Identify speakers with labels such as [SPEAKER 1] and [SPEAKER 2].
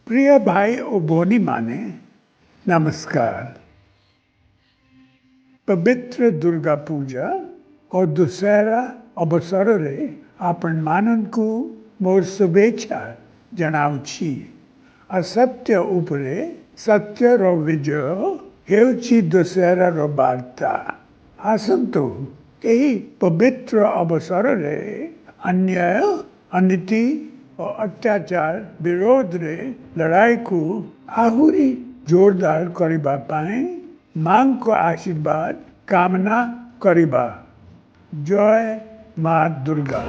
[SPEAKER 1] प्रिय भाई और भौणी माने नमस्कार। पवित्र दुर्गा पूजा और दशहरा अवसरे आपण माननकु मोर शुभेच्छा जणावुं छी। असत्य उपरे सत्यरो विजय हेउछि दशहरार वार्ता। आसंतु एही पवित्र अवसरे अन्याय अनीति और अत्याचार विरोध रे लड़ाई को आहुरी जोरदार करिबा पाए मांग को आशीर्वाद कामना करिबा। जय माँ दुर्गा।